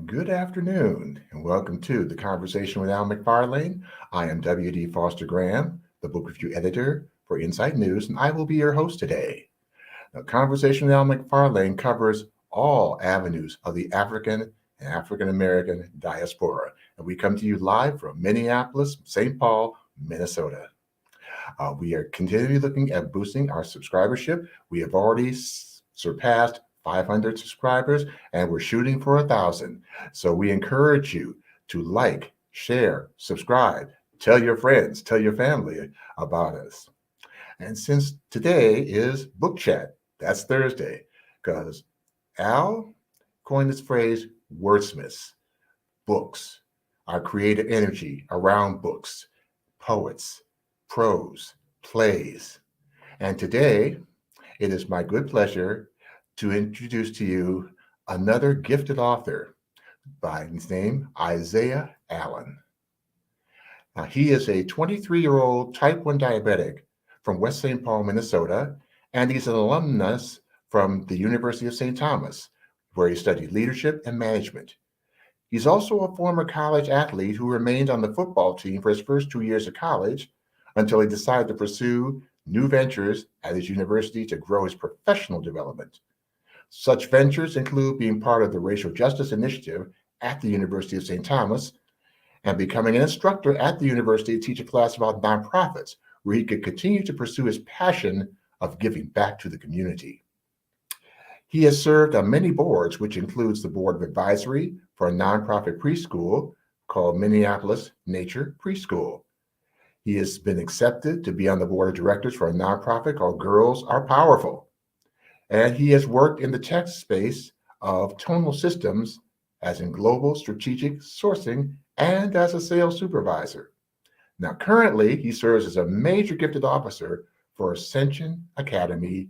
Good afternoon, and welcome to the Conversation with Al McFarlane. I am W.D. Foster Graham, the book review editor for Insight News, and I will be your host today. Now, Conversation with Al McFarlane covers all avenues of the African and African American diaspora, and we come to you live from Minneapolis, St. Paul, Minnesota. We are continually looking at boosting our subscribership. We have already surpassed 500 subscribers, and we're shooting for 1,000. So we encourage you to like, share, subscribe, tell your friends, tell your family about us. And since today is book chat, that's Thursday, because Al coined this phrase wordsmiths, books, our creative energy around books, poets, prose, plays. And today, it is my good pleasure to introduce to you another gifted author by his name, Isaiah Allen. Now, he is a 23-year-old type 1 diabetic from West St. Paul, Minnesota, and he's an alumnus from the University of St. Thomas, where he studied leadership and management. He's also a former college athlete who remained on the football team for his first 2 years of college until he decided to pursue new ventures at his university to grow his professional development. Such ventures include being part of the Racial Justice Initiative at the University of St. Thomas and becoming an instructor at the university to teach a class about nonprofits, where he could continue to pursue his passion of giving back to the community. He has served on many boards, which includes the board of advisory for a nonprofit preschool called Minneapolis Nature Preschool. He has been accepted to be on the board of directors for a nonprofit called Girls Are Powerful. And he has worked in the tech space of tonal systems, as in global strategic sourcing and as a sales supervisor. Now, currently, he serves as a major gifted officer for Ascension Academy.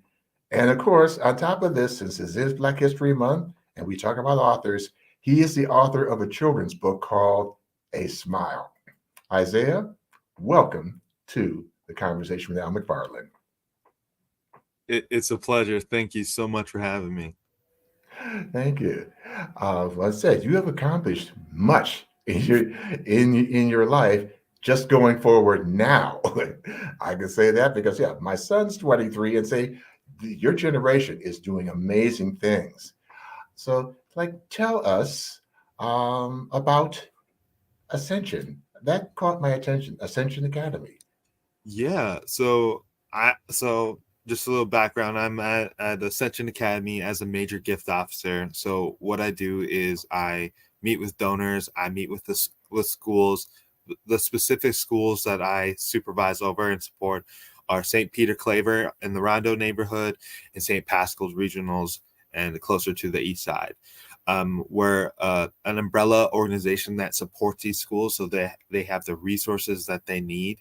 And of course, on top of this, since this is Black History Month and we talk about authors, he is the author of a children's book called A Smile. Isaiah, welcome to the Conversation with Al McFarlane. It's a pleasure. Thank you so much for having me. Thank you. Like I said, you have accomplished much in your life. Just going forward now, I can say that because my son's 23, and say your generation is doing amazing things. So, tell us about Ascension. That caught my attention. Ascension Academy. Yeah. So just a little background. I'm at Ascension Academy as a major gift officer. So what I do is I meet with donors. I meet with with schools. The specific schools that I supervise over and support are St. Peter Claver in the Rondo neighborhood and St. Pascal's Regionals and closer to the east side. We're an umbrella organization that supports these schools so they have the resources that they need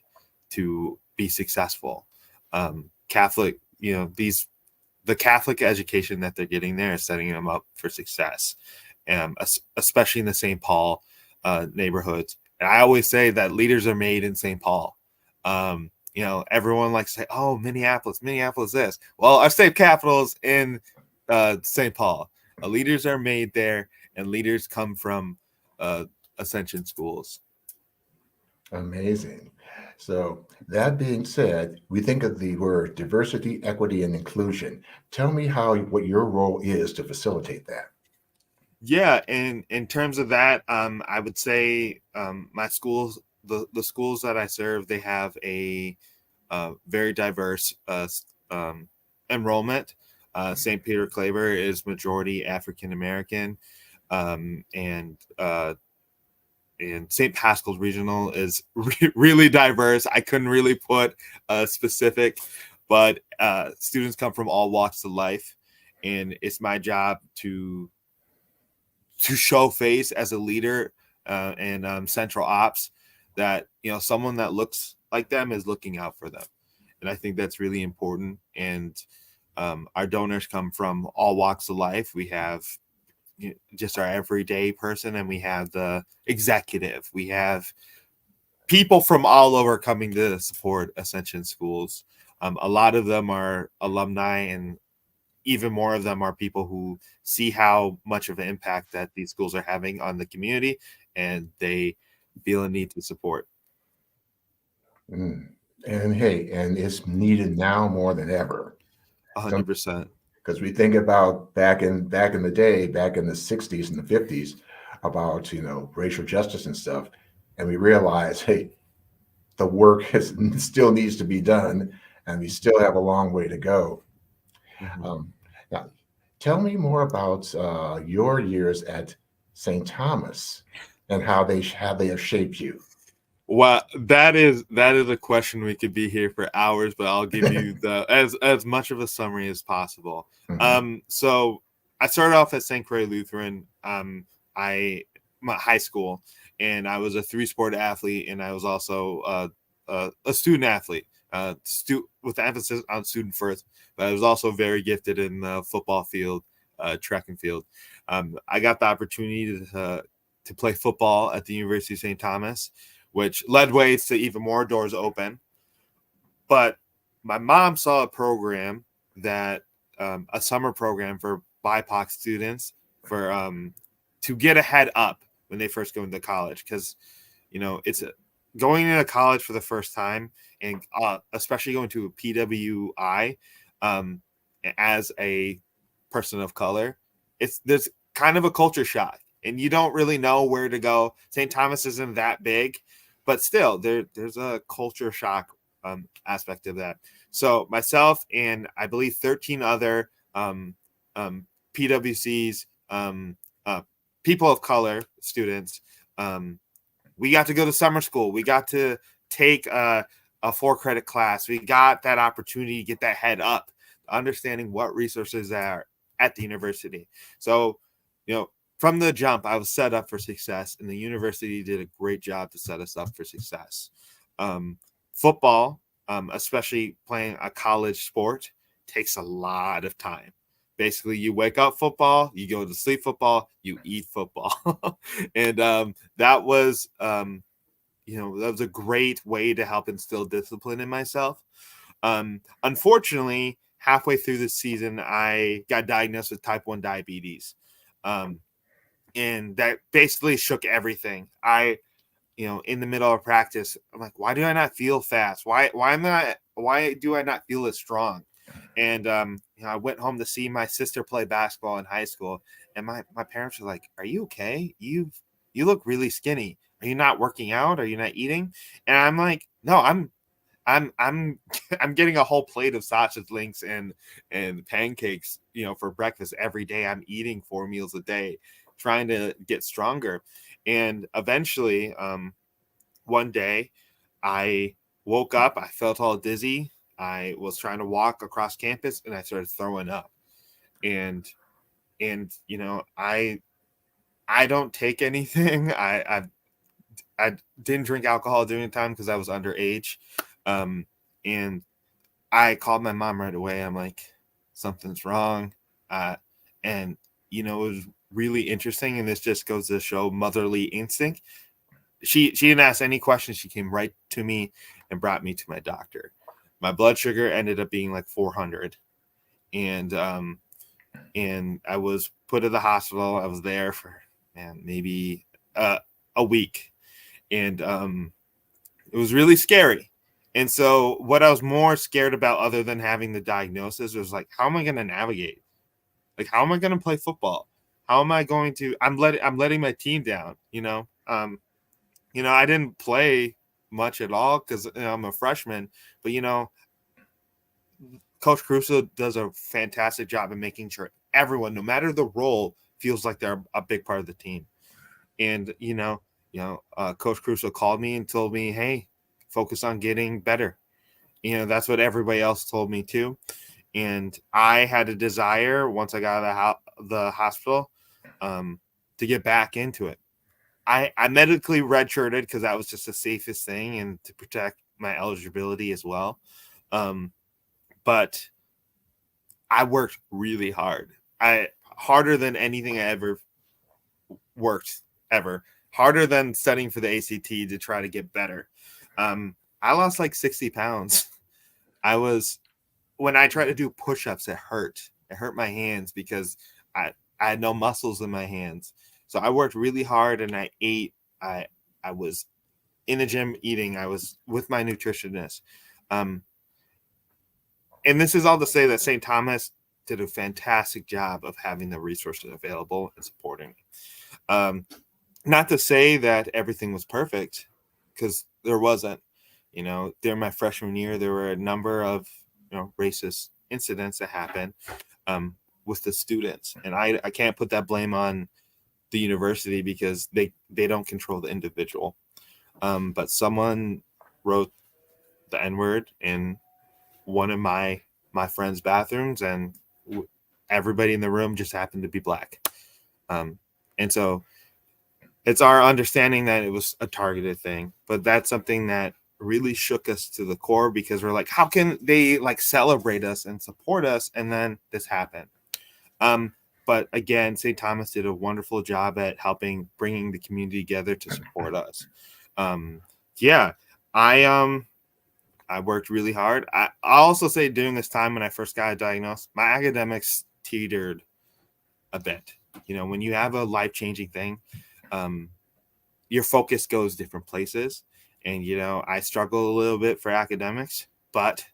to be successful. Catholic, the Catholic education that they're getting there is setting them up for success, especially in the St. Paul neighborhoods. And I always say that leaders are made in St. Paul. Everyone likes to say, "Oh, Minneapolis this." Well, our state capital is in St. Paul. Leaders are made there, and leaders come from Ascension schools. Amazing. So, that being said, we think of the word diversity, equity, and inclusion. Tell me what your role is to facilitate that. Yeah, and in terms of that, I would say my schools, the schools that I serve, they have a very diverse enrollment. St. Peter Claver is majority African American, and St. Pascal's Regional is really diverse. I couldn't really put a specific, but students come from all walks of life, and it's my job to show face as a leader and central ops that someone that looks like them is looking out for them, and I think that's really important. And our donors come from all walks of life. We have just our everyday person, and we have the executive. We have people from all over coming to support Ascension schools. A lot of them are alumni and even more of them are people who see how much of an impact that these schools are having on the community, and they feel a need to support. Mm. And hey, and it's needed now more than ever. 100%. Because we think about back in the day, back in the 60s and the 50s, about racial justice and stuff, and we realize, hey, the work still needs to be done, and we still have a long way to go. Mhm. Now, tell me more about your years at St. Thomas and how they have shaped you. Well, that is a question we could be here for hours, but I'll give you the as much of a summary as possible. Mhm. So I started off at St. Croix Lutheran, my high school, and I was a three-sport athlete, and I was also a student athlete, with emphasis on student first. But I was also very gifted in the football field, track and field. I got the opportunity to play football at the University of St. Thomas, which led ways to even more doors open. But my mom saw a program that a summer program for BIPOC students for to get a head up when they first go into college, because it's going into college for the first time, and especially going to a PWI as a person of color, there's kind of a culture shock, and you don't really know where to go. St. Thomas isn't that big, but still there's a culture shock aspect of that. So myself and I believe 13 other PWCs, people of color students, we got to go to summer school. We got to take a 4-credit class. We got that opportunity to get that head up, understanding what resources are at the university. So, from the jump, I was set up for success, and the university did a great job to set us up for success. Football, especially playing a college sport, takes a lot of time. Basically, you wake up football, you go to sleep football, you eat football. And that was a great way to help instill discipline in myself. Unfortunately, halfway through the season, I got diagnosed with type 1 diabetes. And that basically shook everything. In the middle of practice, I'm like, why do I not feel fast? Why do I not feel as strong? And I went home to see my sister play basketball in high school, and my parents were like, "Are you okay? You look really skinny. Are you not working out? Are you not eating?" And I'm like, "No, I'm I'm getting a whole plate of sausage links and pancakes, for breakfast every day. I'm eating 4 meals a day, trying to get stronger." And eventually, one day, I woke up. I felt all dizzy. I was trying to walk across campus, and I started throwing up. And I don't take anything. I didn't drink alcohol during the time because I was underage. And I called my mom right away. I'm like, something's wrong. And it was really interesting, and this just goes to show motherly instinct. She didn't ask any questions. She came right to me and brought me to my doctor. My blood sugar ended up being like 400, and I was put in the hospital. I was there for maybe a week, and it was really scary. And so what I was more scared about, other than having the diagnosis, was like, how am I going to navigate? Like, how am I going to play football? How am I going to? I'm letting my team down. I didn't play much at all because I'm a freshman. But Coach Crusoe does a fantastic job in making sure everyone, no matter the role, feels like they're a big part of the team. And Coach Crusoe called me and told me, "Hey, focus on getting better." That's what everybody else told me too. And I had a desire, once I got out of the hospital, to get back into it. I medically redshirted because that was just the safest thing, and to protect my eligibility as well. But I worked really hard. Harder than anything I ever worked ever. Harder than studying for the ACT to try to get better. I lost like 60 pounds. When I tried to do push-ups, it hurt. It hurt my hands because I had no muscles in my hands. So I worked really hard and I ate. I was in the gym eating. I was with my nutritionist. And this is all to say that St. Thomas did a fantastic job of having the resources available and supporting me. Not to say that everything was perfect, because there wasn't. During my freshman year, there were a number of racist incidents that happened with the students, and I can't put that blame on the university because they don't control the individual. But someone wrote the N-word in one of my friend's bathrooms, and everybody in the room just happened to be black. And so it's our understanding that it was a targeted thing, but that's something that really shook us to the core, because we're like, how can they like celebrate us and support us, and then this happened? But again, St. Thomas did a wonderful job at helping bringing the community together to support us. Yeah, I worked really hard. I also say during this time when I first got diagnosed, my academics teetered a bit. When you have a life-changing thing, your focus goes different places. And, I struggled a little bit for academics, but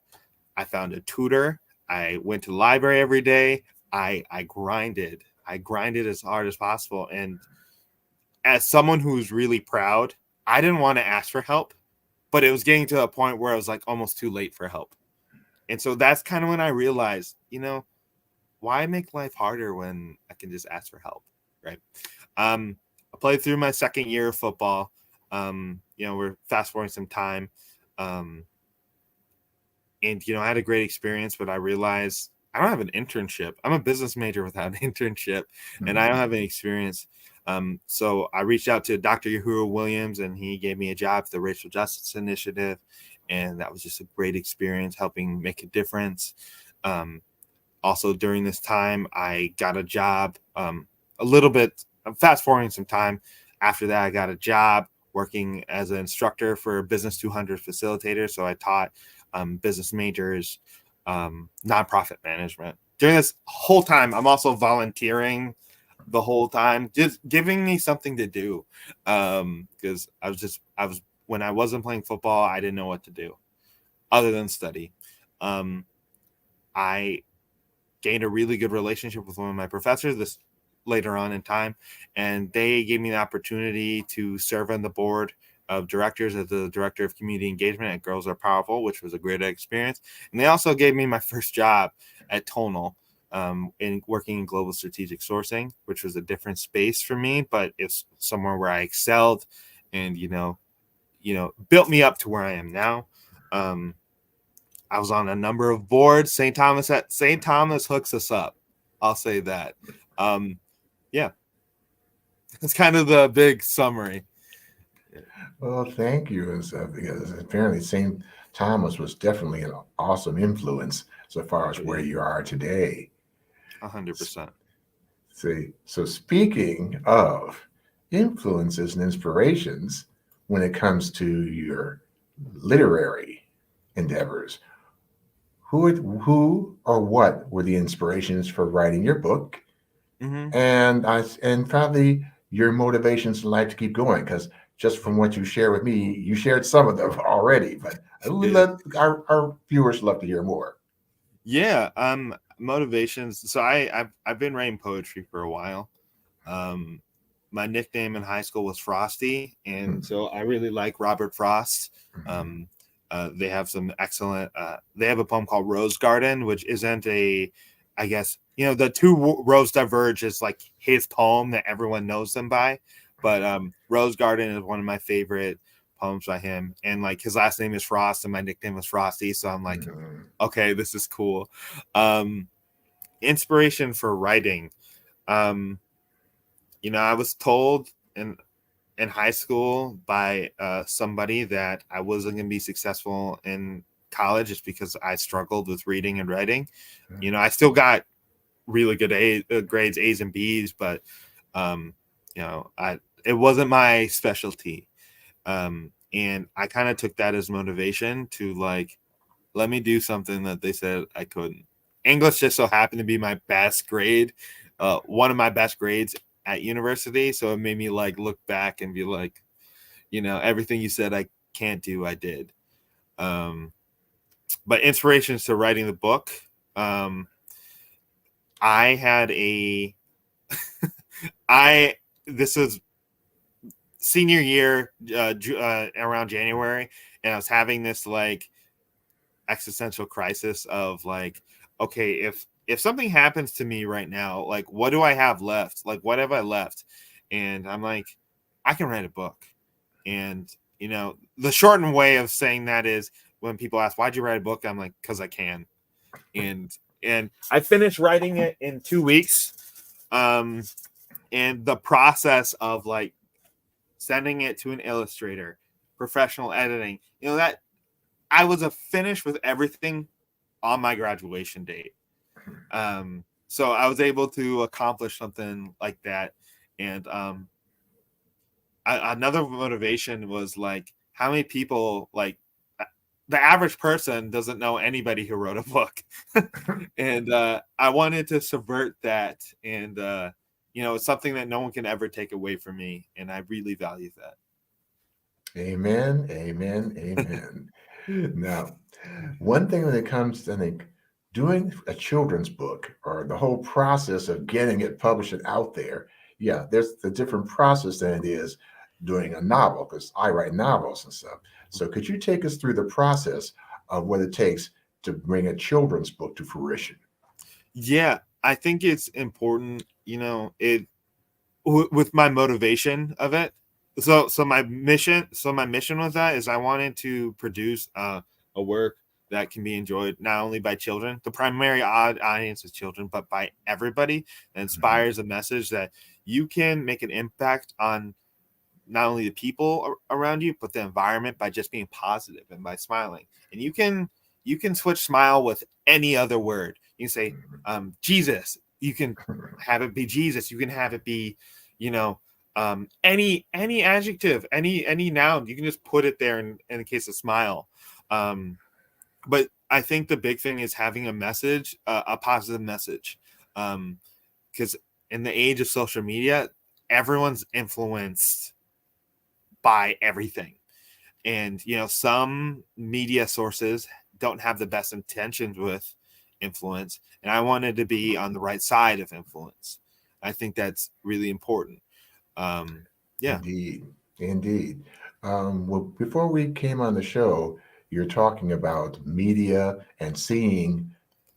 I found a tutor. I went to the library every day. I grinded. I grinded as hard as possible. And as someone who's really proud, I didn't want to ask for help, but it was getting to a point where I was like almost too late for help. And so that's kind of when I realized, why make life harder when I can just ask for help, right? I played through my second year of football. We're fast forwarding some time. And, I had a great experience, but I realized I don't have an internship. I'm a business major without an internship, and I don't have any experience. So I reached out to Dr. Uhuru Williams, and he gave me a job at the Racial Justice Initiative. And that was just a great experience, helping make a difference. Also during this time, I got a job, a little bit, I'm fast forwarding some time. After that, I got a job working as an instructor for Business 200 facilitator. So I taught business majors, nonprofit management. During this whole time, I'm also volunteering the whole time, just giving me something to do. Because when I wasn't playing football, I didn't know what to do other than study. I gained a really good relationship with one of my professors this later on in time, and they gave me the opportunity to serve on the board of directors as the director of community engagement at Girls Are Powerful, which was a great experience. And they also gave me my first job at Tonal, in working in global strategic sourcing, which was a different space for me, but it's somewhere where I excelled and, built me up to where I am now. I was on a number of boards. St. Thomas hooks us up. I'll say that. Yeah, that's kind of the big summary. Well, thank you. Because apparently St. Thomas was definitely an awesome influence so far as where you are today. 100%. See, so speaking of influences and inspirations when it comes to your literary endeavors, who or what were the inspirations for writing your book, and probably your motivations in life to keep going? Because just from what you share with me, you shared some of them already, but let our viewers love to hear more. Yeah, motivations. So I've been writing poetry for a while. My nickname in high school was Frosty, and so I really like Robert Frost. They have some excellent. They have a poem called Rose Garden, which isn't I guess the two rows diverge is like his poem that everyone knows them by, but Rose Garden is one of my favorite poems by him, and like his last name is Frost and my nickname was Frosty, so I'm like, okay, this is cool. Inspiration for writing. I was told in high school by somebody that I wasn't going to be successful in college just because I struggled with reading and writing. I still got really good grades, A's and B's, but it wasn't my specialty. And I kind of took that as motivation to like, let me do something that they said I couldn't. English just so happened to be my best grade, one of my best grades at university. So it made me like look back and be like, everything you said I can't do, I did. But inspirations to writing the book. I had this was senior year, around January, and I was having this like existential crisis of like, okay, if something happens to me right now, like what do I have left? Like what have I left? And I'm like, I can write a book. And the shortened way of saying that is when people ask, why'd you write a book? I'm like, because I can. And I finished writing it in 2 weeks. And the process of like sending it to an illustrator, professional editing, that I was finished with everything on my graduation date. So I was able to accomplish something like that. And another motivation was like, how many people, like the average person doesn't know anybody who wrote a book. And I wanted to subvert that. And, it's something that no one can ever take away from me. And I really value that. Amen, amen, amen. Now, one thing when it comes to, I think, doing a children's book or the whole process of getting it published and out there, yeah, there's a different process than it is doing a novel, because I write novels and stuff. So could you take us through the process of what it takes to bring a children's book to fruition? Yeah, I think it's important, with my motivation of it. So my mission with that is I wanted to produce a work that can be enjoyed not only by children, the primary audience is children, but by everybody, that inspires a message that you can make an impact on not only the people around you, but the environment by just being positive and by smiling. And you can switch smile with any other word. You can say Jesus. You can have it be Jesus. You can have it be, any adjective, any noun. You can just put it there in the case of smile. But I think the big thing is having a message, a positive message, because in the age of social media, everyone's influenced by everything. And, some media sources don't have the best intentions with influence. And I wanted to be on the right side of influence. I think that's really important. Yeah. Indeed, indeed. Well, before we came on the show, you're talking about media and seeing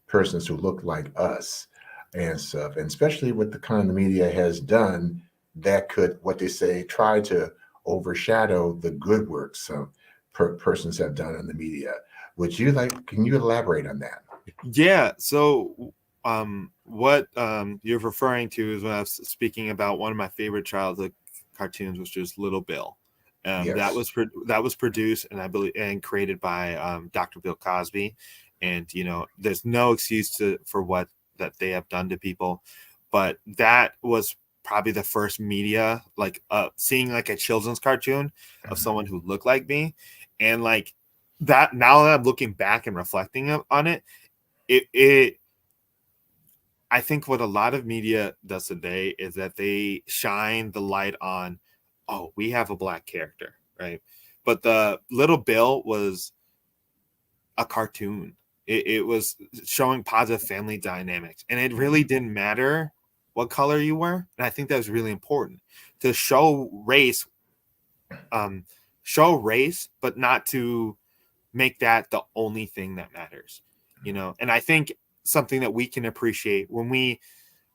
persons who look like us and stuff, and especially what the kind of media has done that could, what they say, try to overshadow the good work some persons have done in the media. Would you like, can you elaborate on that? Yeah. So, what you're referring to is when I was speaking about one of my favorite childhood cartoons, which is Little Bill. That Yes. was produced and I believe and created by Dr. Bill Cosby, and there's no excuse for what that they have done to people, but that was probably the first media like seeing like a children's cartoon of someone who looked like me, and like that. Now that I'm looking back and reflecting on it, it I think what a lot of media does today is that they shine the light on, oh, we have a black character, right? But the Little Bill was a cartoon. It was showing positive family dynamics, and it really didn't matter what color you were. And I think that was really important to show race, but not to make that the only thing that matters, And I think something that we can appreciate when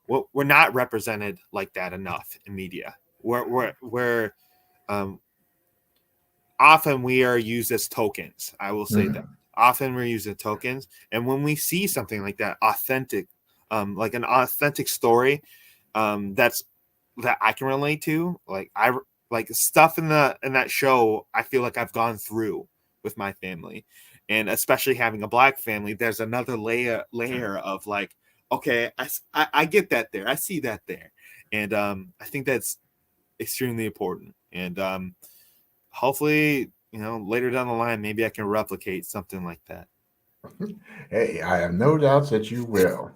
we're not represented like that enough in media. We're often we are used as tokens. I will say that often we're used as tokens, and when we see something like that, authentic, like an authentic story, that I can relate to, like I like stuff in that show. I feel like I've gone through with my family, and especially having a black family, there's another layer of like, okay, I get that there, I see that there, and I think that's extremely important. And hopefully, later down the line, maybe I can replicate something like that. Hey, I have no doubts that you will.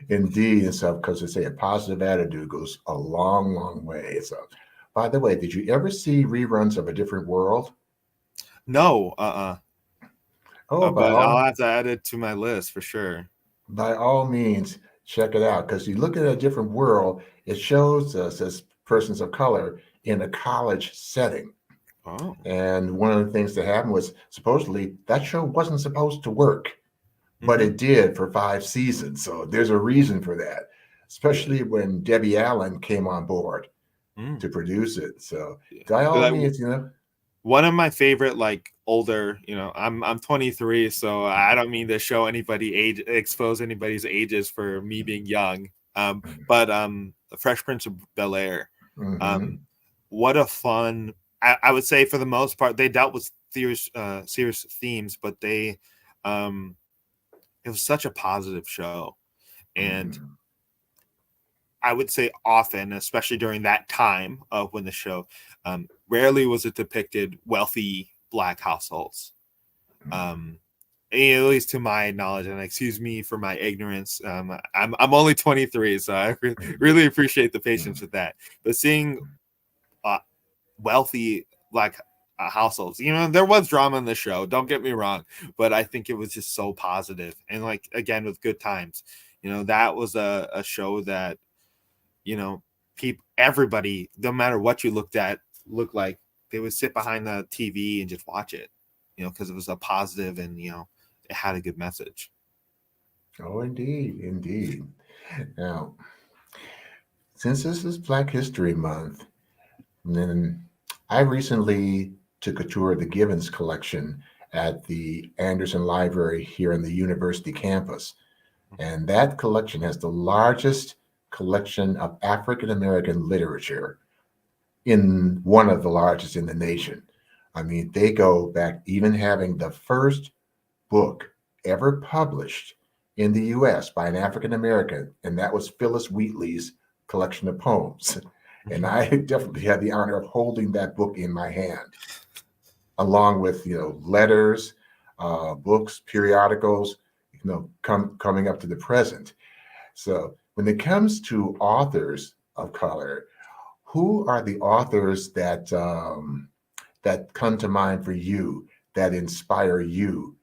Indeed, and so because they say a positive attitude goes a long, long way. So, by the way, did you ever see reruns of A Different World? No, Oh, but I'll have to add it to my list for sure. by all means, check it out because you look at A Different World, it shows us as persons of color in a college setting. Oh. And one of the things that happened was supposedly that show wasn't supposed to work, but Mm-hmm. it did for 5 seasons. So there's a reason for that, especially when Debbie Allen came on board Mm. to produce it. So Yeah. by all Like, means, one of my favorite, like older, I'm 23, so I don't mean to show anybody expose anybody's ages for me being young. But The Fresh Prince of Bel-Air, mm-hmm. um, what a fun. I would say for the most part they dealt with serious themes, but um, it was such a positive show, and Mm-hmm. I would say often, especially during that time of when the show, rarely was it depicted wealthy black households. Um, at least to my knowledge, and excuse me for my ignorance. I'm only 23, so I really appreciate the patience with that. But seeing uh, wealthy black households, there was drama in the show. Don't get me wrong, but I think it was just so positive, and like again with good times. That was a show that people, everybody, no matter what you looked like, they would sit behind the TV and just watch it, because it was a positive and it had a good message. Oh, indeed, indeed. Now, since this is Black History Month, then I recently took a tour of the Gibbons collection at the Anderson Library here in the university campus. And that collection has the largest collection of African American literature, in one of the largest in the nation. I mean, they go back even having the first book ever published in the US by an African American, and that was Phyllis Wheatley's collection of poems. And I definitely had the honor of holding that book in my hand, along with letters, books, periodicals, coming up to the present. So when it comes to authors of color, who are the authors that come to mind for you, that inspire you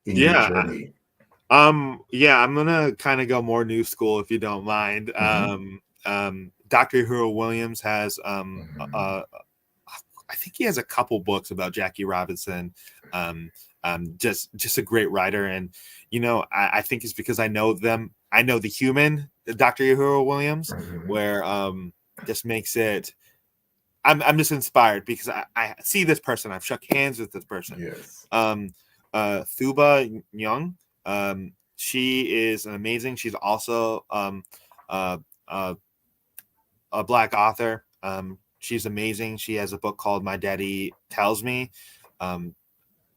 in your Yeah. journey? Yeah, I'm gonna kind of go more new school if you don't mind. Mm-hmm. Dr. Hero Williams has Mm-hmm. I think he has a couple books about Jackie Robinson. Um, just a great writer, and I think it's because I know them. I know the human, Dr. Hero Williams, Mm-hmm. where just makes it. I'm just inspired because I see this person. I've shook hands with this person. Yes. Um, Thuba Young. She is amazing. She's also uh, uh, a black author. She's amazing. She has a book called My Daddy Tells Me. Um,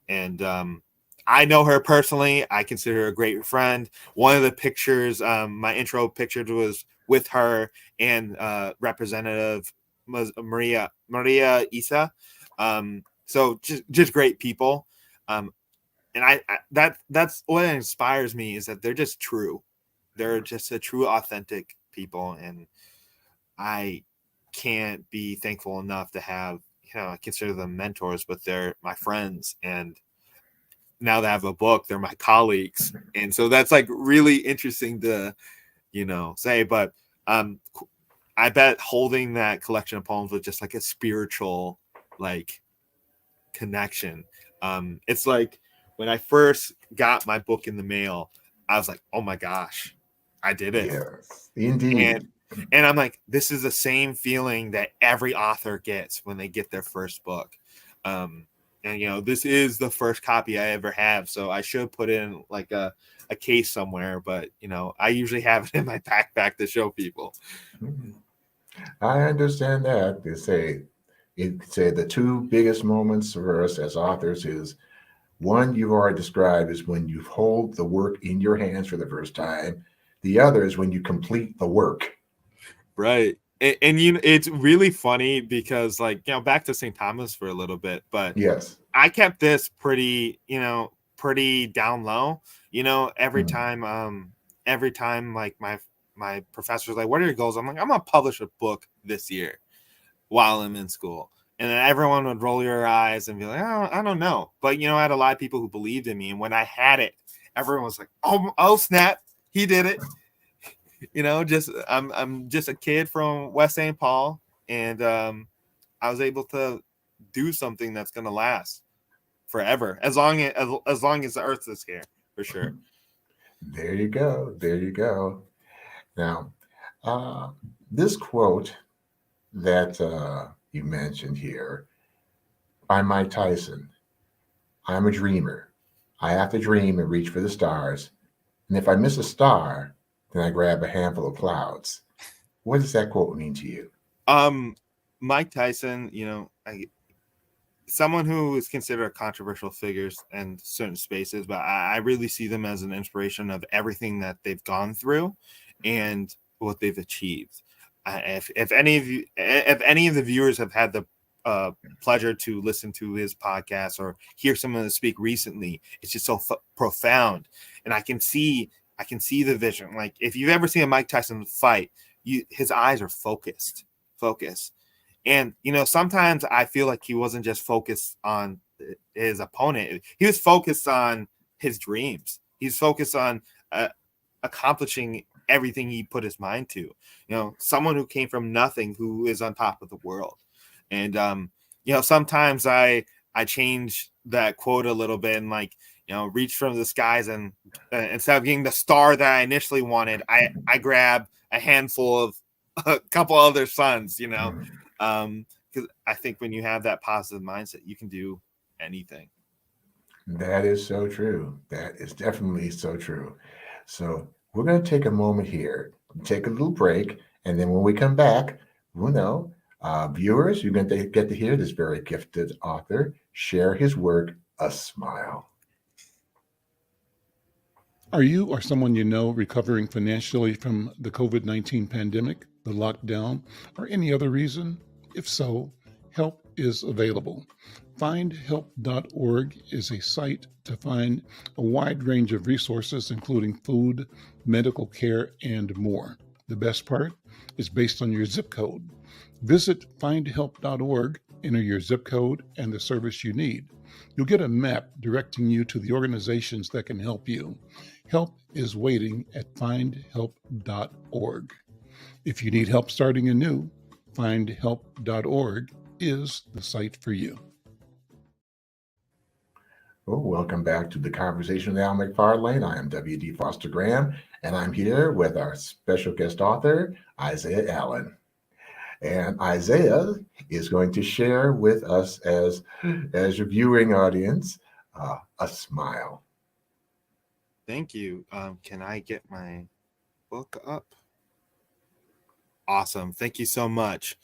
and I know her personally. I consider her a great friend. One of the pictures, my intro picture was with her and Representative Maria Isa. So just great people. And that's what inspires me is that they're just true. They're just a true, authentic people, and I can't be thankful enough to have, I consider them mentors, but they're my friends. And now that I have a book, they're my colleagues. And so that's like really interesting to, say. But um, I bet holding that collection of poems was just like a spiritual, like, connection. It's like when I first got my book in the mail, I was like, oh my gosh, I did it. Yes, And indeed. and I'm like, this is the same feeling that every author gets when they get their first book. And this is the first copy I ever have, so I should put in like a case somewhere, but I usually have it in my backpack to show people. Mhm. I understand that. Say the two biggest moments for us as authors is one you've already described is when you hold the work in your hands for the first time. The other is when you complete the work. Right. And it's really funny because, like, back to St. Thomas for a little bit, but Yes. I kept this pretty, pretty down low. Every time like my professor's like, what are your goals? I'm like, I'm gonna publish a book this year while I'm in school. And then everyone would roll your eyes and be like, oh, I don't know. But I had a lot of people who believed in me. And when I had it, everyone was like, oh snap, he did it. I'm just a kid from West St. Paul, and I was able to do something that's gonna last forever, as long as the earth is here, for sure. There you go. There you go. Now, this quote that you mentioned here by Mike Tyson, I'm a dreamer. I have to dream and reach for the stars. And if I miss a star, then I grab a handful of clouds. What does that quote mean to you? Mike Tyson, someone who is considered controversial figures in certain spaces, but I really see them as an inspiration of everything that they've gone through and what they've achieved. If any of the viewers have had the pleasure to listen to his podcast or hear someone speak recently, it's just so profound, and I can see the vision. Like, if you've ever seen a Mike Tyson fight, his eyes are focused. And, sometimes I feel like he wasn't just focused on his opponent. He was focused on his dreams. He's focused on accomplishing everything he put his mind to. Someone who came from nothing, who is on top of the world. And, sometimes I change that quote a little bit and, like, reach from the skies, and instead of getting the star that I initially wanted, I grab a handful of a couple other suns, because I think when you have that positive mindset, you can do anything. That is so true. That is definitely so true. So we're going to take a moment here, take a little break, and then when we come back, viewers, you're going to get to hear this very gifted author share his work, A Smile. Are you or someone you know recovering financially from the COVID-19 pandemic, the lockdown, or any other reason? If so, help is available. Findhelp.org is a site to find a wide range of resources, including food, medical care, and more. The best part is based on your zip code. Visit findhelp.org, enter your zip code and the service you need. You'll get a map directing you to the organizations that can help you. Help is waiting at findhelp.org. If you need help starting anew, findhelp.org is the site for you. Well, welcome back to the Conversation with Al McFarlane. I am W.D. Foster Graham, and I'm here with our special guest author, Isaiah Allen. And Isaiah is going to share with us as your viewing audience, A Smile. Thank you. Can I get my book up? Awesome. Thank you so much.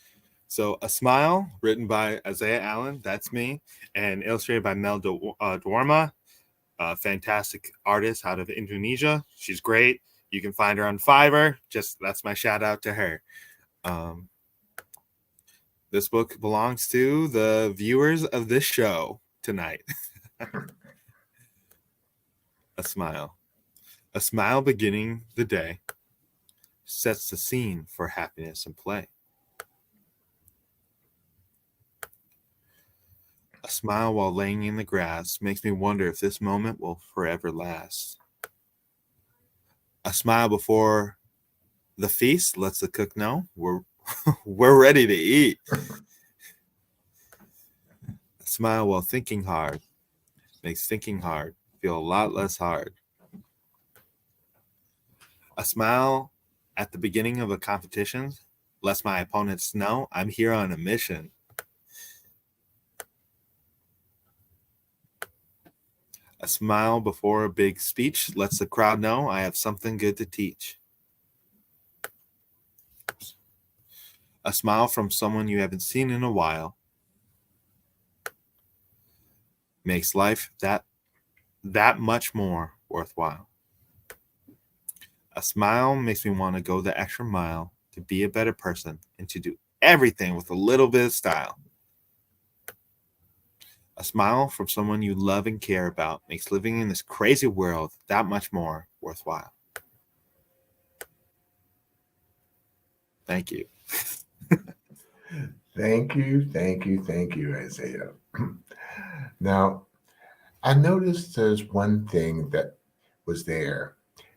So, A Smile, written by Isaiah Allen, that's me, and illustrated by Mel Dwarma, a fantastic artist out of Indonesia. She's great. You can find her on Fiverr. That's my shout out to her. This book belongs to the viewers of this show tonight. A smile. A smile beginning the day sets the scene for happiness and play. A smile while laying in the grass makes me wonder if this moment will forever last. A smile before the feast lets the cook know we're ready to eat. A smile while thinking hard makes thinking hard feel a lot less hard. A smile at the beginning of a competition lets my opponents know I'm here on a mission. A smile before a big speech lets the crowd know I have something good to teach. A smile from someone you haven't seen in a while makes life that much more worthwhile. A smile makes me want to go the extra mile to be a better person and to do everything with a little bit of style. A smile from someone you love and care about makes living in this crazy world that much more worthwhile. Thank you. Thank you, thank you, thank you, Isaiah. Now, I noticed there's one thing that was there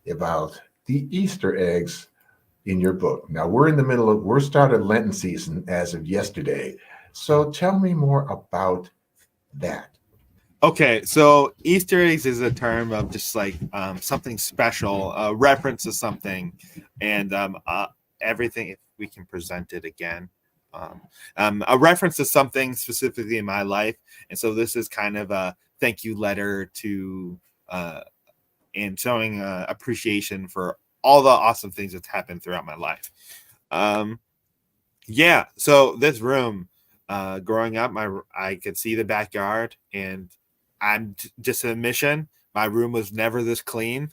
about the Easter eggs in your book. Now, we're started Lenten season as of yesterday. So tell me more about that. Okay, so Easter eggs is a term of just like something special, a reference to something, and everything. If we can present it again, a reference to something specifically in my life, and so this is kind of a thank you letter to and showing appreciation for all the awesome things that's happened throughout my life. Yeah, so this room, growing up, I could see the backyard, and I'm just an admission. My room was never this clean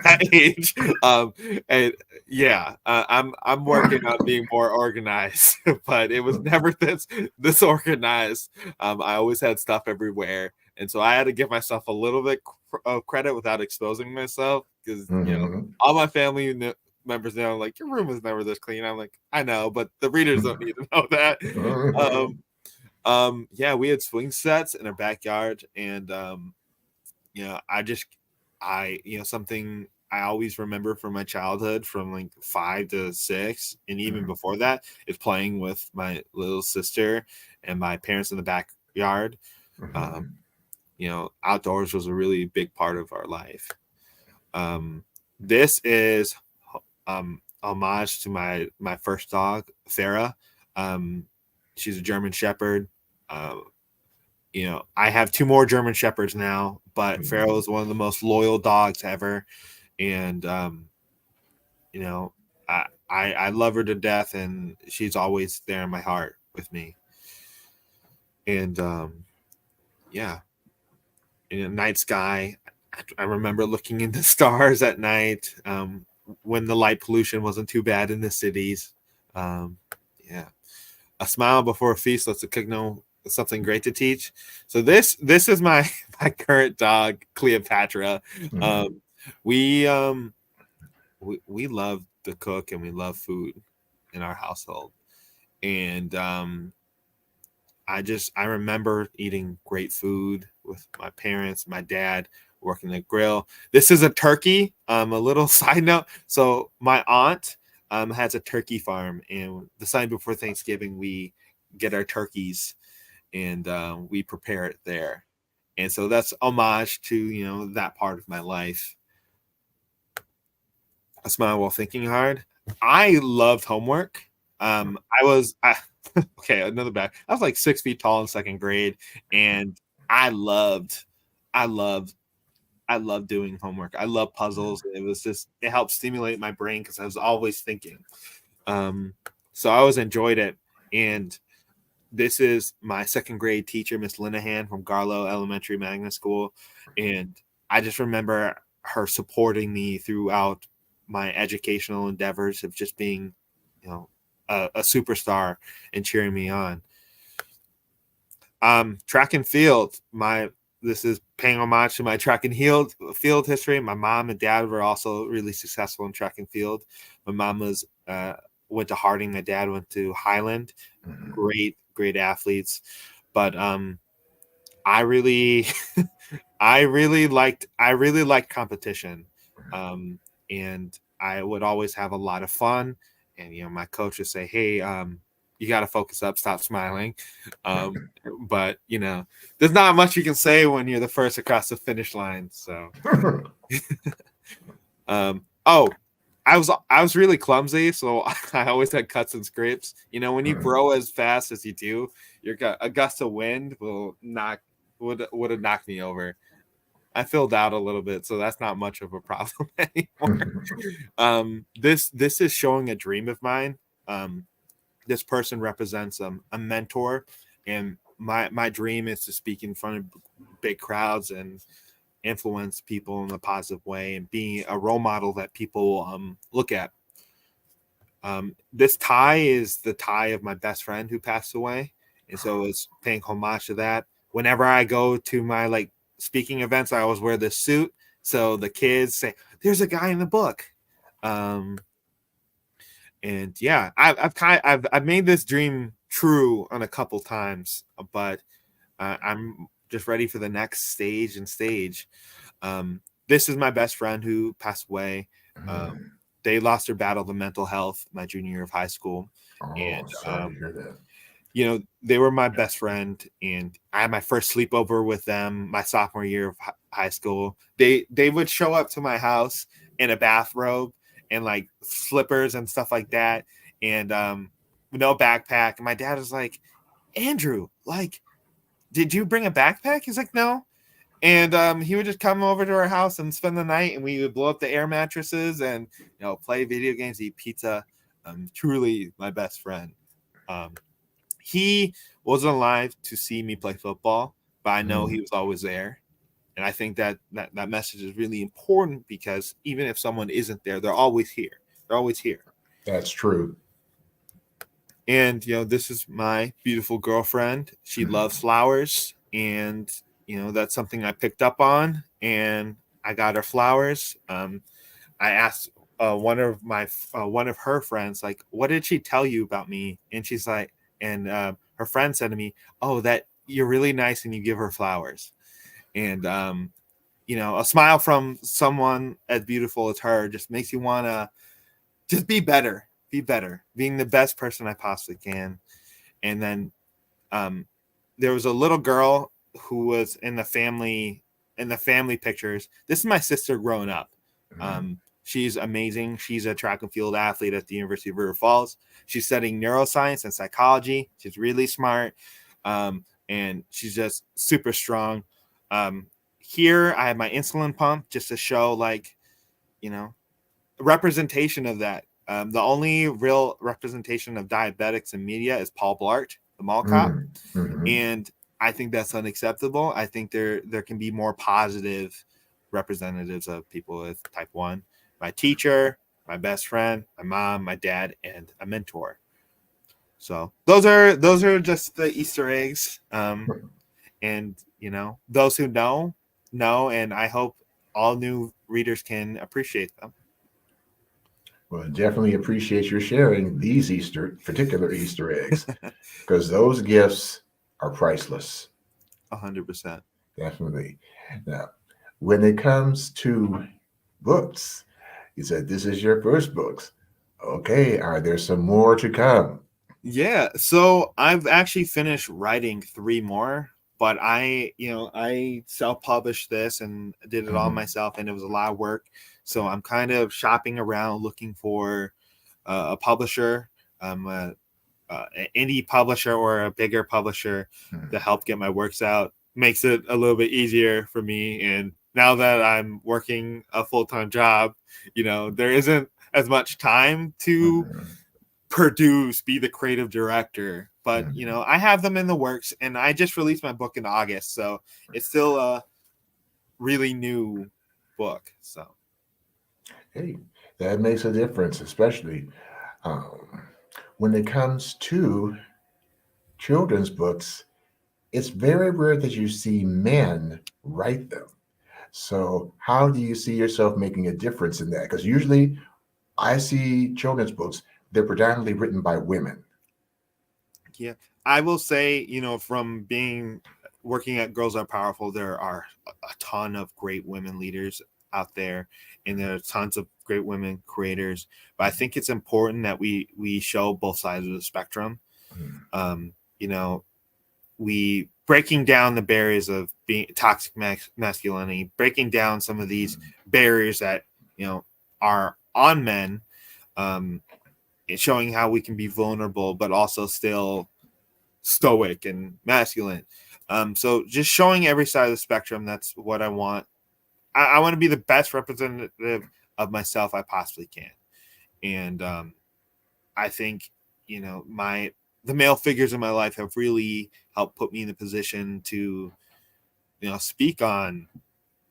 at age. And yeah, I'm working on being more organized, but it was never this organized. I always had stuff everywhere, and so I had to give myself a little bit of credit without exposing myself, because Mhm. all my family members know, like, your room was never this clean. I'm like, I know, but the readers don't need to know that. Yeah, we had swing sets in our backyard, and something I always remember from my childhood, from like 5 to 6, and even before that, is playing with my little sister and my parents in the backyard. Outdoors was a really big part of our life. This is homage to my first dog, Farah. She's a German Shepherd. I have 2 more German Shepherds now, but Farah is one of the most loyal dogs ever, and I love her to death, and she's always there in my heart with me. And yeah, in a night sky, I remember looking into stars at night, when the light pollution wasn't too bad in the cities. Yeah, a smile before a feast lets the cook know something great to teach. So this is my my current dog, Cleopatra. We we love to cook, and we love food in our household, and I remember eating great food with my parents, my dad working the grill. This is a turkey. A little side note. So my aunt has a turkey farm, and the Sunday before Thanksgiving we get our turkeys, and we prepare it there. And so that's homage to that part of my life. A smile while thinking hard. I loved homework. Okay, another back. I was like 6 feet tall in second grade, and I loved, I loved, I loved doing homework. I love puzzles. It helped stimulate my brain because I was always thinking. So I always enjoyed it. And this is my second grade teacher, Miss Linehan from Garlow Elementary Magnet School, and I just remember her supporting me throughout my educational endeavors of just being, a superstar and cheering me on. Track and field. This is paying homage to my track and field history. My mom and dad were also really successful in track and field. My mom went to Harding. My dad went to Highland. Great athletes. But I really I really liked competition. And I would always have a lot of fun. And my coach would say, "Hey, you got to focus up, stop smiling." But there's not much you can say when you're the first across the finish line. So, oh, I was really clumsy, so I always had cuts and scrapes. When you grow as fast as you do, a gust of wind would have knocked me over. I filled out a little bit, so that's not much of a problem anymore. This is showing a dream of mine. This person represents a mentor, and my dream is to speak in front of big crowds and influence people in a positive way and be a role model that people look at. This tie is the tie of my best friend who passed away, And so it's paying homage to that. Whenever I go to my like speaking events, I always wear this suit. So the kids say, "There's a guy in the book." And yeah, I've made this dream true on a couple times, but I'm just ready for the next stage. This is my best friend who passed away. Mm. They lost their battle to mental health my junior year of high school, Oh, and sorry to hear that. they were my best friend, and I had my first sleepover with them my sophomore year of high school. They would show up to my house in a bathrobe and like slippers and stuff like that, and no backpack. And my dad was like, "Andrew, like, did you bring a backpack?" He's like, "No." And he would just come over to our house and spend the night, and we would blow up the air mattresses and play video games, eat pizza. Truly my best friend. He wasn't alive to see me play football, but I know he was always there. And I think that message is really important because even if someone isn't there, they're always here. They're always here. That's true. And, this is my beautiful girlfriend. She loves flowers. And, that's something I picked up on. And I got her flowers. I asked one of her friends, like, what did she tell you about me? And she's like, and her friend said to me, "Oh, that you're really nice and you give her flowers." And a smile from someone as beautiful as her just makes you want to just be better, being the best person I possibly can. And then there was a little girl who was in the family pictures. This is my sister growing up. She's amazing. She's a track and field athlete at the University of River Falls. She's studying neuroscience and psychology. She's really smart. And she's just super strong. Here I have my insulin pump just to show representation of that. The only real representation of diabetics in media is Paul Blart, the mall cop. And I think that's unacceptable. I think there can be more positive representatives of people with type 1. My teacher, my best friend, my mom, my dad, and a mentor. So those are just the Easter eggs. And those who know, and I hope all new readers can appreciate them. Well, I definitely appreciate your sharing these particular Easter eggs, because those gifts are priceless. 100%. Definitely. Now, when it comes to books, you said this is your first books. Okay, are there some more to come? Yeah, so I've actually finished writing 3 more, but I self-published this and did it all myself, and it was a lot of work. So I'm kind of shopping around looking for a publisher, an indie publisher or a bigger publisher to help get my works out. Makes it a little bit easier for me. And now that I'm working a full-time job, there isn't as much time to produce, be the creative director. But, I have them in the works, and I just released my book in August. So it's still a really new book. So. Hey, that makes a difference, especially when it comes to children's books. It's very rare that you see men write them. So how do you see yourself making a difference in that? Because usually I see children's books, they're predominantly written by women. Yeah, I will say, from working at Girls Are Powerful, there are a ton of great women leaders out there, and there are tons of great women creators. But I think it's important that we show both sides of the spectrum. We breaking down the barriers of being toxic masculinity, breaking down some of these barriers that are on men, showing how we can be vulnerable but also still stoic and masculine. So just showing every side of the spectrum. That's what I want. I want to be the best representative of myself I possibly can. And I think the male figures in my life have really helped put me in the position to speak on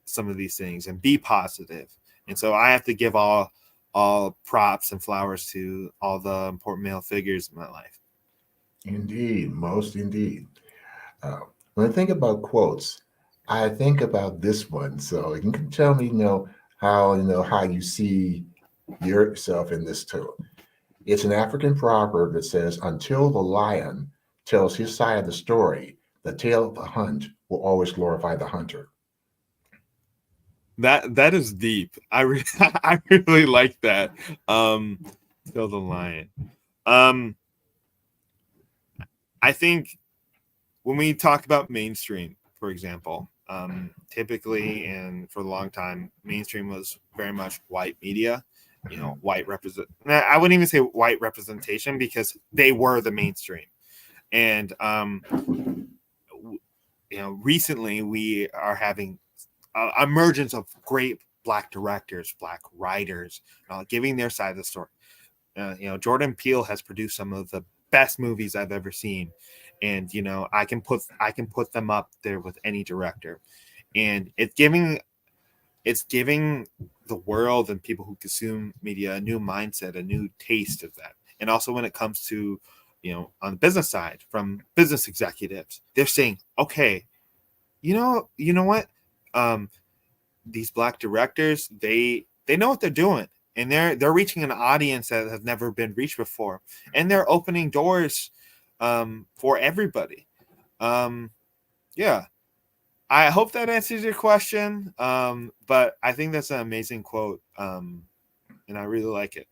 some of these things and be positive. And so I have to give all props and flowers to all the important male figures in my life. Indeed, most indeed. Uh, when I think about quotes, I think about this one. So you can tell me, how you see yourself in this too. It's an African proverb that says, "Until the lion tells his side of the story, the tale of the hunt will always glorify the hunter." That is deep. I really like that. Kill the lion. Um, I think when we talk about mainstream, for example, typically and for a long time, mainstream was very much white media. White represent. I wouldn't even say white representation because they were the mainstream. And recently we are having emergence of great black directors, black writers, giving their side of the story. Jordan Peele has produced some of the best movies I've ever seen, and I can put them up there with any director, and it's giving the world and people who consume media a new mindset, a new taste of that. And also when it comes to on the business side, from business executives, they're saying, okay, what, these black directors, they know what they're doing, and they're reaching an audience that has never been reached before, and they're opening doors for everybody. Yeah, I hope that answers your question. But I think that's an amazing quote, and I really like it.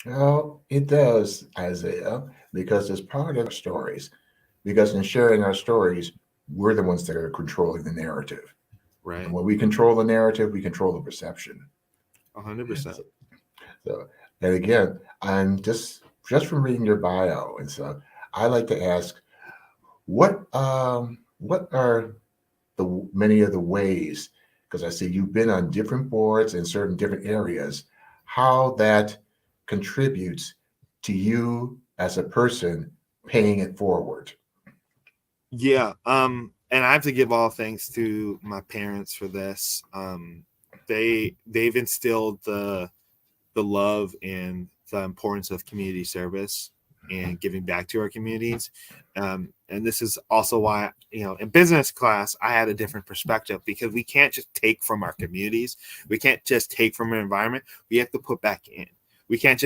Well, it does, Isaiah, because it's part of our stories. Because in sharing our stories, we're the ones that are controlling the narrative. And Right. when we control the narrative, we control the perception. 100%. So, so and again, I'm just from reading your bio, and so I like to ask, what are the many of the ways, because I see you've been on different boards in certain different areas, how that contributes to you as a person paying it forward. Yeah. And I have to give all thanks to my parents for this. They've instilled the love and the importance of community service and giving back to our communities. And this is also why, in business class, I had a different perspective, because we can't just take from our communities. We can't just take from our environment. We have to put back in. We can't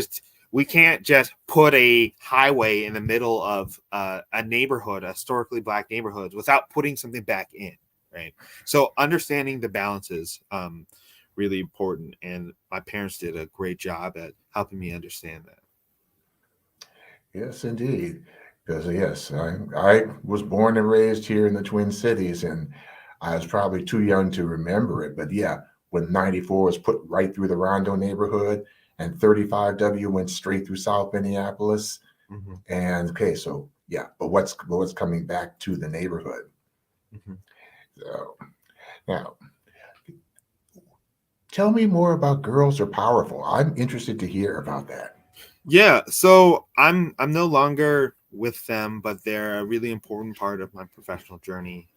just put a highway in the middle of a neighborhood, a historically black neighborhood, without putting something back in. Right. So understanding the balances, really important, and my parents did a great job at helping me understand that. Yes, indeed. Because yes, I was born and raised here in the Twin Cities, and I was probably too young to remember it. But yeah, when 94 was put right through the Rondo neighborhood, and 35W went straight through South Minneapolis. Mm-hmm. And okay, so yeah, but what's coming back to the neighborhood? Mm-hmm. So now, tell me more about Girls Are Powerful. I'm interested to hear about that. Yeah, so I'm no longer with them, but they're a really important part of my professional journey.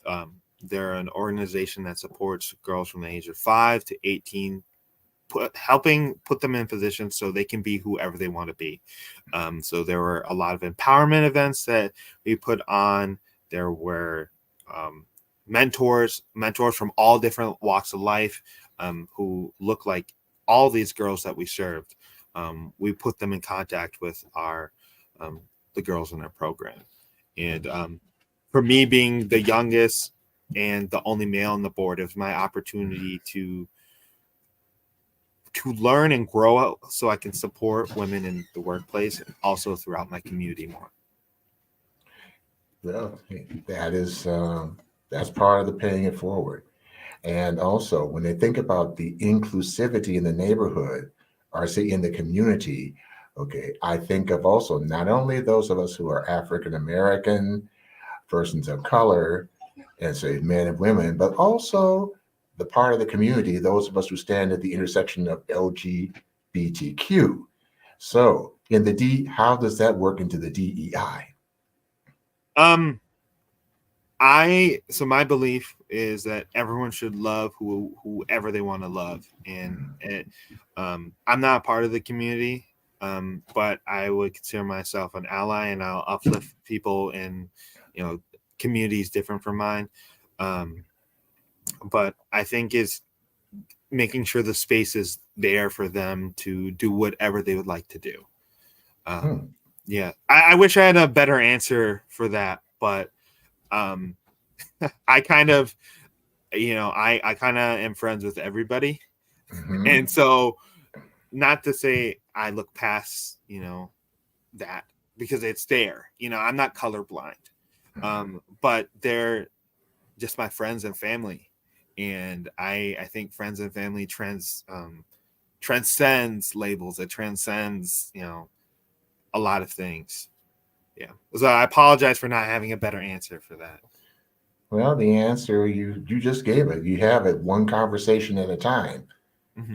They're an organization that supports girls from the age of 5 to 18, helping put them in positions so they can be whoever they want to be. So there were a lot of empowerment events that we put on. There were mentors from all different walks of life, who look like all these girls that we served. We put them in contact with the girls in our program. And for me, being the youngest and the only male on the board, it was my opportunity to learn and grow out so I can support women in the workplace and also throughout my community more. Well, that's part of the paying it forward. And also, when they think about the inclusivity in the neighborhood, or say in the community, okay, I think of also not only those of us who are African American, persons of color, and say men and women, but also the part of the community, those of us who stand at the intersection of LGBTQ. So, how does that work into the DEI? Um, so my belief is that everyone should love whoever they want to love, and I'm not a part of the community. but I would consider myself an ally, and I'll uplift people in, communities different from mine. But I think is making sure the space is there for them to do whatever they would like to do. Yeah, I wish I had a better answer for that, but I kind of, I kind of am friends with everybody. And so, not to say I look past, that, because it's there. I'm not colorblind, but they're just my friends and family, and I think friends and family transcends labels. It transcends, a lot of things. Yeah. So I apologize for not having a better answer for that. Well, the answer you just gave it. You have it one conversation at a time.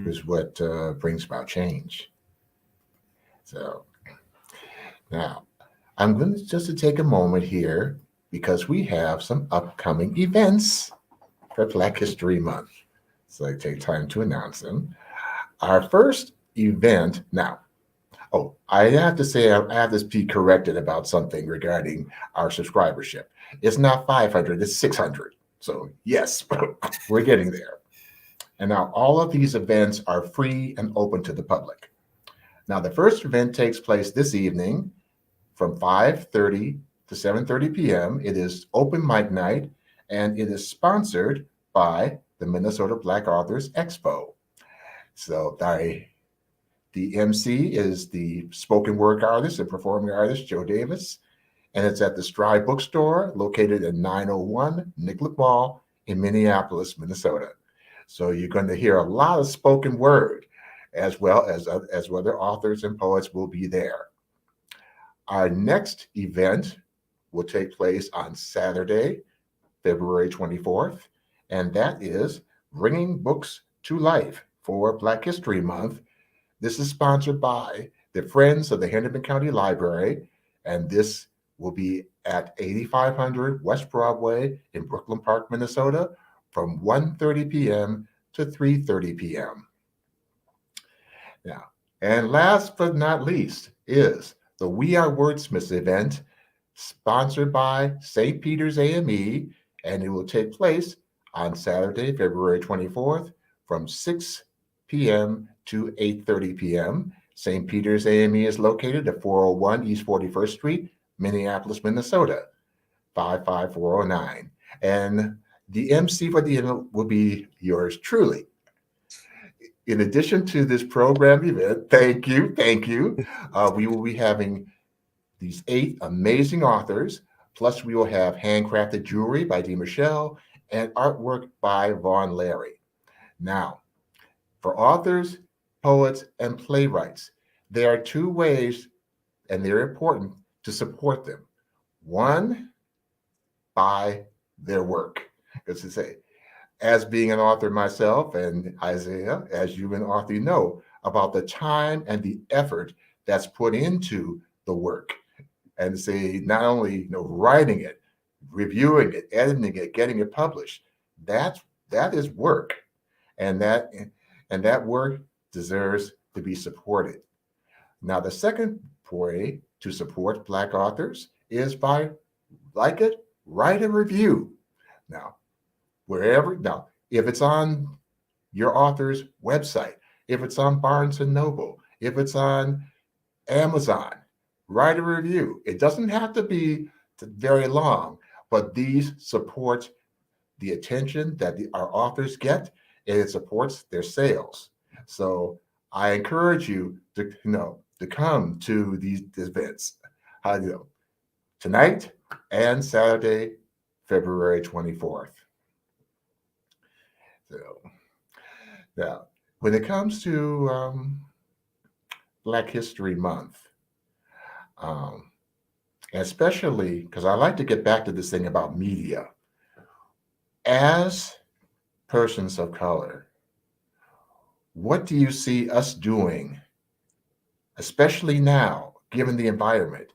Is what brings about change. So now I'm going to take a moment here because we have some upcoming events for Black History Month. So I take time to announce them. Our first event now. Oh, I have to say I have to be corrected about something regarding our subscribership. It's not 500, it's 600. So yes, we're getting there. And now all of these events are free and open to the public. Now the first event takes place this evening from 5:30 to 7:30 p.m. It is open mic night, and it is sponsored by the Minnesota Black Authors Expo. So the MC is the spoken word artist and performing artist, Joe Davis, and it's at the Stride Bookstore located at 901 Nicollet Mall in Minneapolis, Minnesota. So you're going to hear a lot of spoken word, as well as other authors and poets will be there. Our next event will take place on Saturday, February 24th, and that is Bringing Books to Life for Black History Month. This is sponsored by the Friends of the Hennepin County Library, and this will be at 8500 West Broadway in Brooklyn Park, Minnesota, from 1:30 p.m. to 3:30 p.m. Now, and last but not least is the We Are Wordsmiths event, sponsored by St. Peter's AME, and it will take place on Saturday, February 24th, from 6 p.m. to 8:30 p.m. St. Peter's AME is located at 401 East 41st Street, Minneapolis, Minnesota, 55409. And the MC for the event will be yours truly. In addition to this program event, thank you, we will be having these 8 amazing authors, plus we will have handcrafted jewelry by Dee Michelle and artwork by Vaughn Larry. Now, for authors, poets, and playwrights, there are 2 ways, and they're important, to support them. One, buy their work. As to say, as being an author myself, and Isaiah, as you an author, you know about the time and the effort that's put into the work. And say, not only writing it, reviewing it, editing it, getting it published, that is work. And that work deserves to be supported. Now, the second way to support Black authors is by like it, write a review. Now, if it's on your author's website, if it's on Barnes & Noble, if it's on Amazon, write a review. It doesn't have to be very long, but these support the attention that our authors get, and it supports their sales. So I encourage you to come to these events. Tonight and Saturday, February 24th. So now, when it comes to Black History Month, especially because I like to get back to this thing about media. As persons of color, what do you see us doing, especially now, given the environment,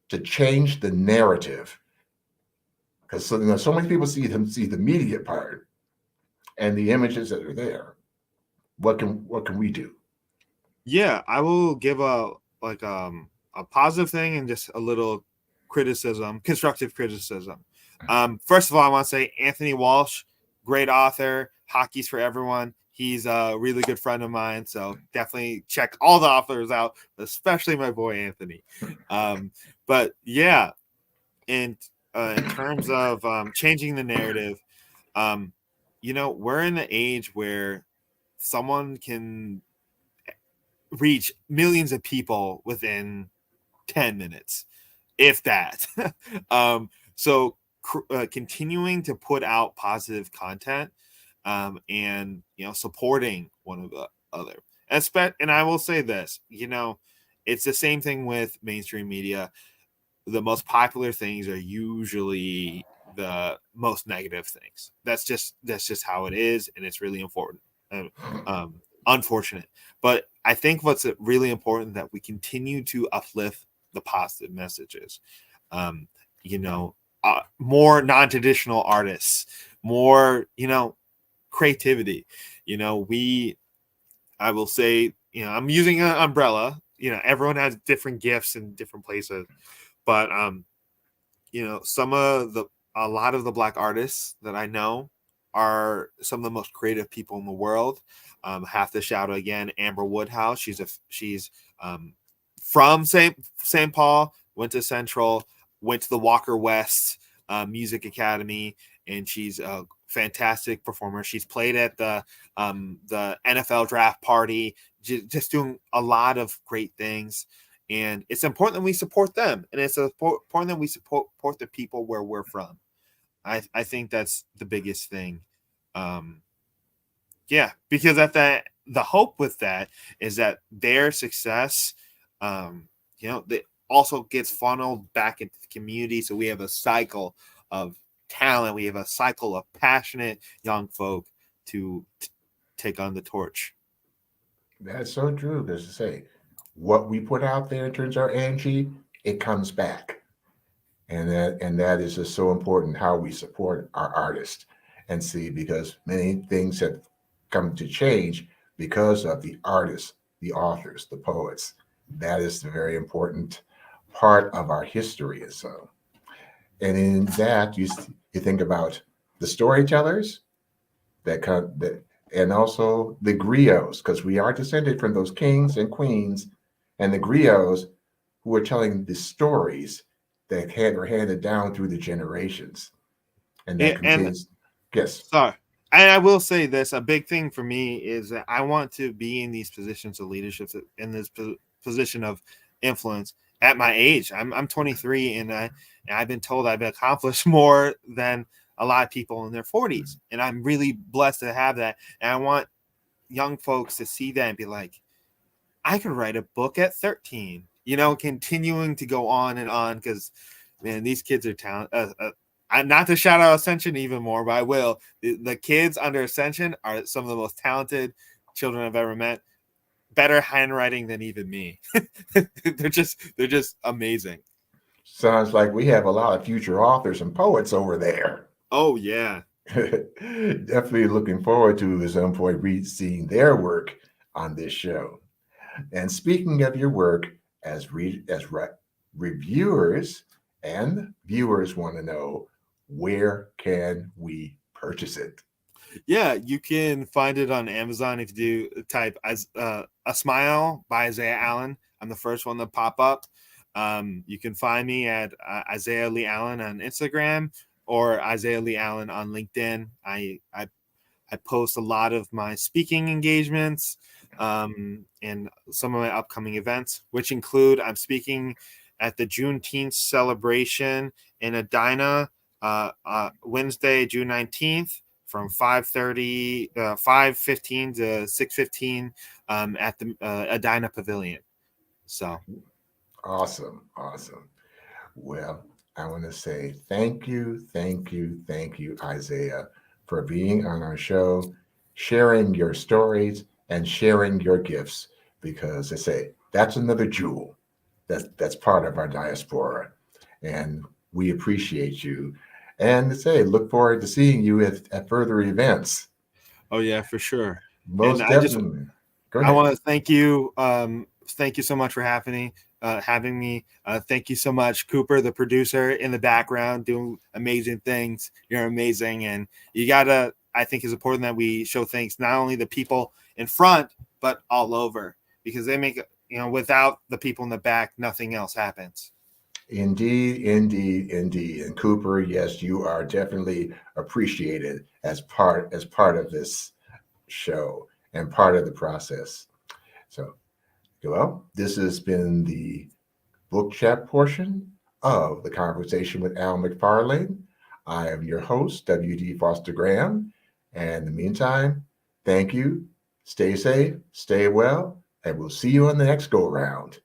to change the narrative? Because so many people see the media part and the images that are there. What can we do? Yeah, I will give a positive thing and just a little criticism, constructive criticism. First of all, I want to say Anthony Walsh, great author, Hockey's for Everyone. He's a really good friend of mine, so definitely check all the authors out, especially my boy Anthony. But yeah, in terms of changing the narrative, um, we're in an age where someone can reach millions of people within 10 minutes, if that. So continuing to put out positive content, and supporting one of the other. And I will say this, it's the same thing with mainstream media. The most popular things are usually the most negative things. That's just how it is, and it's really important. Unfortunate, but I think what's really important that we continue to uplift the positive messages. Um, More non-traditional artists, more creativity. I will say, I'm using an umbrella. Everyone has different gifts in different places, but some of a lot of the Black artists that I know are some of the most creative people in the world. Have to shout out again Amber Woodhouse. She's from St. Paul, went to Central, went to the Walker West Music Academy, and she's a fantastic performer. She's played at the NFL draft party, just doing a lot of great things. And it's important that we support them, and it's important that we support the people where we're from. I think that's the biggest thing. Yeah, because the hope with that is that their success, they also gets funneled back into the community. So we have a cycle of talent. We have a cycle of passionate young folk to take on the torch. That's so true. Because to say, what we put out there in terms of our energy, it comes back, and that is just so important. How we support our artists, and see, because many things have come to change because of the artists, the authors, the poets. That is the very important part of our history. And so, and in that, you think about the storytellers that come that, and also the griots, because we are descended from those kings and queens, and the griots who are telling the stories that were handed down through the generations, and that Yeah, and continues. Yes. sorry. And I will say this: a big thing for me is that I want to be in these positions of leadership, in this position of influence at my age. I'm 23, and I've been told I've accomplished more than a lot of people in their 40s, and I'm really blessed to have that. And I want young folks to see that and be like, I could write a book at 13. Continuing to go on, because man, these kids are talented. Not to shout out Ascension even more, but I will. The kids under Ascension are some of the most talented children I've ever met. Better handwriting than even me. they're just amazing. Sounds like we have a lot of future authors and poets over there. Oh yeah. Definitely looking forward to at some point seeing their work on this show. And speaking of your work, reviewers and viewers want to know, where can we purchase it? Yeah, you can find it on Amazon if you do type as A Smile by Isaiah Allen. I'm the first one to pop up. You can find me at Isaiah Lee Allen on Instagram or Isaiah Lee Allen on LinkedIn. I post a lot of my speaking engagements and some of my upcoming events, which include I'm speaking at the Juneteenth celebration in Edina Wednesday, June 19th from 5:15 to 6:15 at the Edina Pavilion. So Awesome. Well, I want to say thank you, Isaiah, for being on our show, sharing your stories and sharing your gifts, because I say that's another jewel that's part of our diaspora. And we appreciate you. And say, look forward to seeing you at further events. oh yeah, for sure. And Most I just definitely. Go I ahead. want to thank you. Thank you so much for having me. Thank you so much, Cooper, the producer in the background, doing amazing things. You're amazing, and you gotta. I think it's important that we show thanks not only the people in front but all over, because they make, without the people in the back, nothing else happens. Indeed, indeed, indeed. And Cooper, yes, you are definitely appreciated as part of this show and part of the process. So, well, this has been the book chat portion of the Conversation with Al McFarlane. I am your host, W.D. Foster Graham. And in the meantime, thank you. Stay safe, stay well, and we'll see you on the next go around.